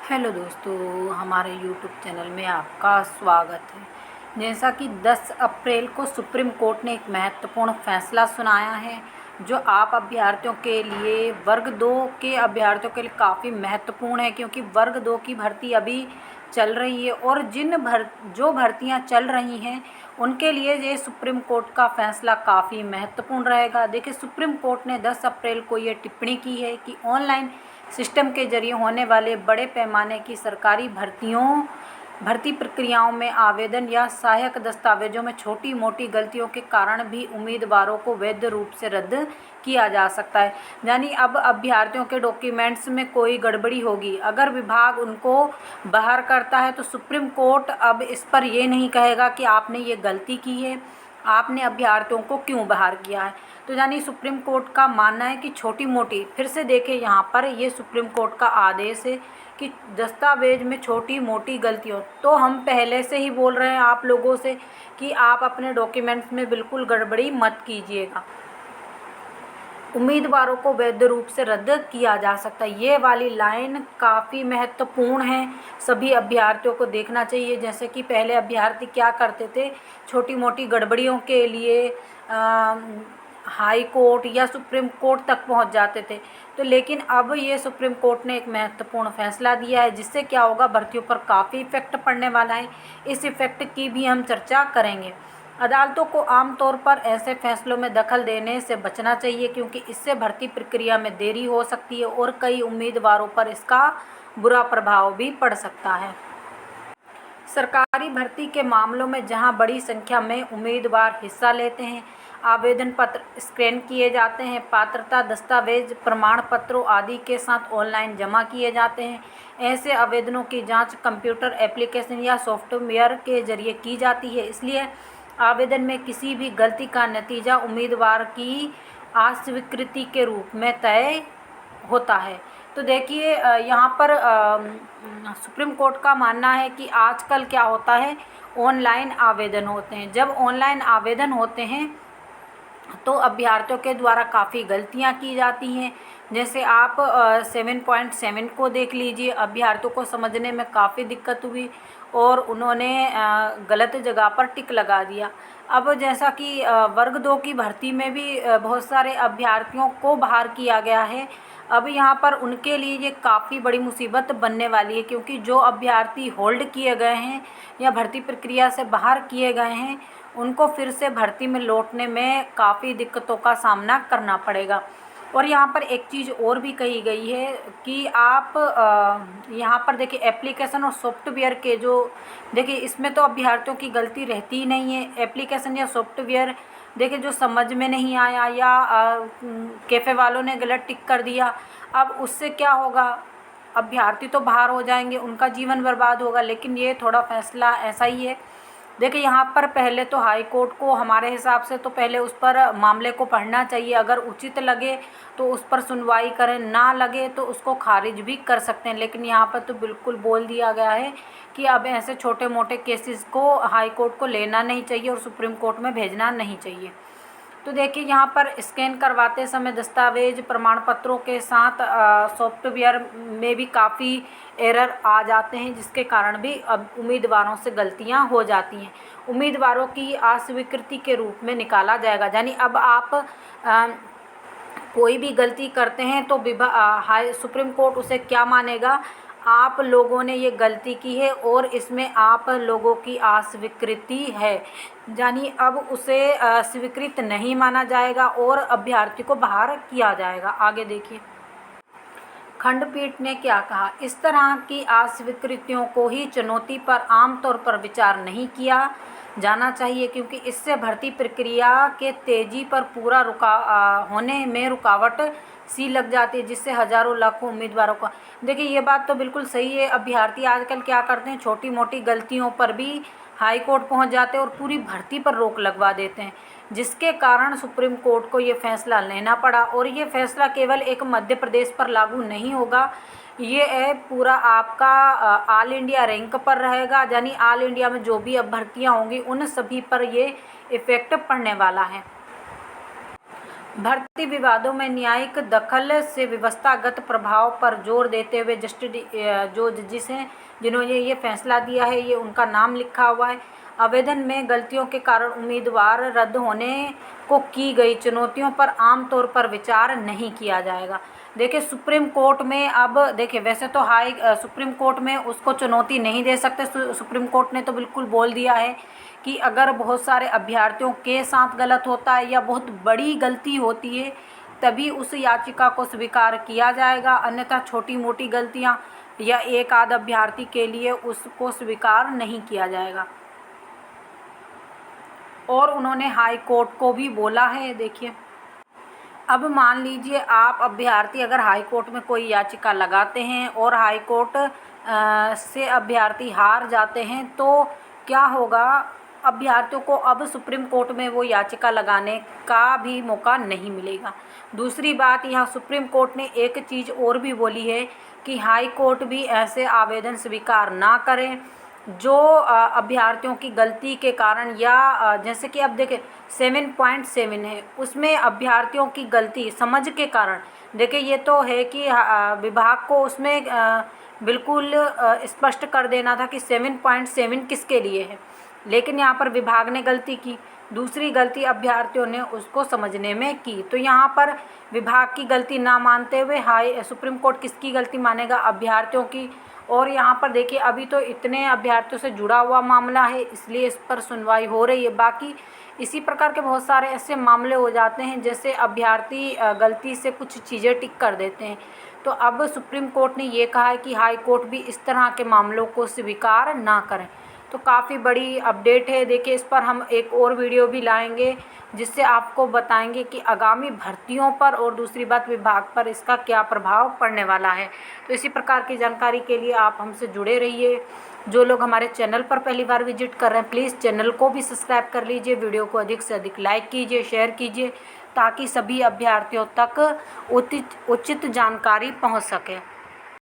Hello दोस्तों, हमारे YouTube channel में आपका स्वागत है। जैसा कि 10 अप्रैल को सुप्रीम कोर्ट ने एक महत्वपूर्ण फैसला सुनाया है जो आप अभ्यर्थियों के लिए वर्ग 2 के अभ्यर्थियों के लिए काफ़ी महत्वपूर्ण है, क्योंकि वर्ग 2 की भर्ती अभी चल रही है और जो भर्तियां चल रही हैं उनके लिए ये सुप्रीम कोर्ट का फैसला काफ़ी महत्वपूर्ण रहेगा। देखिए, सुप्रीम कोर्ट ने 10 अप्रैल को ये टिप्पणी की है कि ऑनलाइन सिस्टम के जरिए होने वाले बड़े पैमाने की सरकारी भर्ती प्रक्रियाओं में आवेदन या सहायक दस्तावेजों में छोटी मोटी गलतियों के कारण भी उम्मीदवारों को वैध रूप से रद्द किया जा सकता है। यानी अब अभ्यर्थियों के डॉक्यूमेंट्स में कोई गड़बड़ी होगी, अगर विभाग उनको बाहर करता है तो सुप्रीम कोर्ट अब इस पर ये नहीं कहेगा कि आपने ये गलती की है, आपने अभ्यर्थियों को क्यों बाहर किया है। तो यानी सुप्रीम कोर्ट का मानना है कि छोटी मोटी, फिर से देखें यहाँ पर ये सुप्रीम कोर्ट का आदेश है कि दस्तावेज में छोटी मोटी गलतियों, तो हम पहले से ही बोल रहे हैं आप लोगों से कि आप अपने डॉक्यूमेंट्स में बिल्कुल गड़बड़ी मत कीजिएगा। उम्मीदवारों को वैध रूप से रद्द किया जा सकता है। ये वाली लाइन काफ़ी महत्वपूर्ण है, सभी अभ्यर्थियों को देखना चाहिए। जैसे कि पहले अभ्यर्थी क्या करते थे, छोटी मोटी गड़बड़ियों के लिए हाई कोर्ट या सुप्रीम कोर्ट तक पहुंच जाते थे। तो लेकिन अब ये सुप्रीम कोर्ट ने एक महत्वपूर्ण फैसला दिया है जिससे क्या होगा, भर्तियों पर काफ़ी इफेक्ट पड़ने वाला है। इस इफेक्ट की भी हम चर्चा करेंगे। अदालतों को आमतौर पर ऐसे फैसलों में दखल देने से बचना चाहिए, क्योंकि इससे भर्ती प्रक्रिया में देरी हो सकती है और कई उम्मीदवारों पर इसका बुरा प्रभाव भी पड़ सकता है। सरकारी भर्ती के मामलों में जहां बड़ी संख्या में उम्मीदवार हिस्सा लेते हैं, आवेदन पत्र स्कैन किए जाते हैं, पात्रता दस्तावेज प्रमाण पत्रों आदि के साथ ऑनलाइन जमा किए जाते हैं। ऐसे आवेदनों की जांच कंप्यूटर एप्लीकेशन या सॉफ्टवेयर के जरिए की जाती है, इसलिए आवेदन में किसी भी गलती का नतीजा उम्मीदवार की अस्वीकृति के रूप में तय होता है। तो देखिए, यहाँ पर सुप्रीम कोर्ट का मानना है कि आजकल क्या होता है, ऑनलाइन आवेदन होते हैं। जब ऑनलाइन आवेदन होते हैं तो अभ्यर्थियों के द्वारा काफ़ी गलतियां की जाती हैं। जैसे आप 7.7 को देख लीजिए, अभ्यर्थियों को समझने में काफ़ी दिक्कत हुई और उन्होंने गलत जगह पर टिक लगा दिया। अब जैसा कि वर्ग 2 की भर्ती में भी बहुत सारे अभ्यर्थियों को बाहर किया गया है। अब यहाँ पर उनके लिए ये काफ़ी बड़ी मुसीबत बनने वाली है, क्योंकि जो अभ्यर्थी होल्ड किए गए हैं या भर्ती प्रक्रिया से बाहर किए गए हैं उनको फिर से भर्ती में लौटने में काफ़ी दिक्कतों का सामना करना पड़ेगा। और यहाँ पर एक चीज़ और भी कही गई है कि आप यहाँ पर देखिए, एप्लीकेशन और सॉफ्टवेयर के जो देखिए, इसमें तो अभ्यर्थियों की गलती रहती ही नहीं है। एप्लीकेशन या सॉफ्टवेयर देखिए, जो समझ में नहीं आया या कैफ़े वालों ने गलत टिक कर दिया, अब उससे क्या होगा, अभ्यर्थी तो बाहर हो जाएंगे, उनका जीवन बर्बाद होगा। लेकिन ये थोड़ा फैसला ऐसा ही है। देखिए, यहाँ पर पहले तो हाई कोर्ट को हमारे हिसाब से तो पहले उस पर मामले को पढ़ना चाहिए। अगर उचित लगे तो उस पर सुनवाई करें, ना लगे तो उसको खारिज भी कर सकते हैं। लेकिन यहाँ पर तो बिल्कुल बोल दिया गया है कि अब ऐसे छोटे मोटे केसेस को हाई कोर्ट को लेना नहीं चाहिए और सुप्रीम कोर्ट में भेजना नहीं चाहिए। तो देखिए, यहाँ पर स्कैन करवाते समय दस्तावेज प्रमाण पत्रों के साथ सॉफ्टवेयर में भी काफ़ी एरर आ जाते हैं, जिसके कारण भी अब उम्मीदवारों से गलतियाँ हो जाती हैं। उम्मीदवारों की अस्वीकृति के रूप में निकाला जाएगा। यानी अब आप कोई भी गलती करते हैं तो सुप्रीम कोर्ट उसे क्या मानेगा, आप लोगों ने ये गलती की है और इसमें आप लोगों की अस्वीकृति है, यानी अब उसे स्वीकृत नहीं माना जाएगा और अभ्यर्थी को बाहर किया जाएगा। आगे देखिए, खंडपीठ ने क्या कहा, इस तरह की अस्वीकृतियों को ही चुनौती पर आमतौर पर विचार नहीं किया जाना चाहिए, क्योंकि इससे भर्ती प्रक्रिया के तेजी पर पूरा होने में रुकावट सी लग जाती है, जिससे हजारों लाखों उम्मीदवारों को। देखिए, ये बात तो बिल्कुल सही है। अभ्यर्थी आजकल क्या करते हैं, छोटी मोटी गलतियों पर भी हाई कोर्ट पहुंच जाते हैं और पूरी भर्ती पर रोक लगवा देते हैं, जिसके कारण सुप्रीम कोर्ट को ये फैसला लेना पड़ा। और ये फैसला केवल एक मध्य प्रदेश पर लागू नहीं होगा, ये पूरा आपका ऑल इंडिया रैंक पर रहेगा। यानी ऑल इंडिया में जो भी अब भर्तियाँ होंगी उन सभी पर ये इफ़ेक्ट पड़ने वाला है। भर्ती विवादों में न्यायिक दखल से व्यवस्थागत प्रभाव पर जोर देते हुए जो जजिस हैं जिन्होंने ये फैसला दिया है, ये उनका नाम लिखा हुआ है। आवेदन में गलतियों के कारण उम्मीदवार रद्द होने को की गई चुनौतियों पर आमतौर पर विचार नहीं किया जाएगा। देखिए सुप्रीम कोर्ट में अब देखिए वैसे तो सुप्रीम कोर्ट में उसको चुनौती नहीं दे सकते। सुप्रीम कोर्ट ने तो बिल्कुल बोल दिया है कि अगर बहुत सारे अभ्यर्थियों के साथ गलत होता है या बहुत बड़ी गलती होती है तभी उस याचिका को स्वीकार किया जाएगा, अन्यथा छोटी मोटी गलतियां या एक आध अभ्यर्थी के लिए उसको स्वीकार नहीं किया जाएगा। और उन्होंने हाई कोर्ट को भी बोला है। देखिए अब मान लीजिए आप अभ्यर्थी अगर हाई कोर्ट में कोई याचिका लगाते हैं और हाई कोर्ट से अभ्यर्थी हार जाते हैं तो क्या होगा, अभ्यर्थियों को अब सुप्रीम कोर्ट में वो याचिका लगाने का भी मौका नहीं मिलेगा। दूसरी बात, यहाँ सुप्रीम कोर्ट ने एक चीज़ और भी बोली है कि हाई कोर्ट भी ऐसे आवेदन स्वीकार ना करें जो अभ्यर्थियों की गलती के कारण या जैसे कि अब देखिए 7.7 है उसमें अभ्यर्थियों की गलती समझ के कारण, देखिए ये तो है कि विभाग को उसमें बिल्कुल स्पष्ट कर देना था कि 7.7 किसके लिए है, लेकिन यहाँ पर विभाग ने गलती की, दूसरी गलती अभ्यर्थियों ने उसको समझने में की। तो यहाँ पर विभाग की गलती ना मानते हुए सुप्रीम कोर्ट किसकी गलती मानेगा, अभ्यर्थियों की। और यहाँ पर देखिए अभी तो इतने अभ्यर्थियों से जुड़ा हुआ मामला है इसलिए इस पर सुनवाई हो रही है। बाकी इसी प्रकार के बहुत सारे ऐसे मामले हो जाते हैं जैसे अभ्यर्थी गलती से कुछ चीज़ें टिक कर देते हैं। तो अब सुप्रीम कोर्ट ने ये कहा है कि हाई कोर्ट भी इस तरह के मामलों को स्वीकार ना करें। तो काफ़ी बड़ी अपडेट है। देखिए इस पर हम एक और वीडियो भी लाएंगे जिससे आपको बताएंगे कि आगामी भर्तियों पर और दूसरी बात विभाग पर इसका क्या प्रभाव पड़ने वाला है। तो इसी प्रकार की जानकारी के लिए आप हमसे जुड़े रहिए। जो लोग हमारे चैनल पर पहली बार विजिट कर रहे हैं प्लीज़ चैनल को भी सब्सक्राइब कर लीजिए, वीडियो को अधिक से अधिक लाइक कीजिए, शेयर कीजिए ताकि सभी अभ्यर्थियों तक उचित जानकारी पहुँच सके।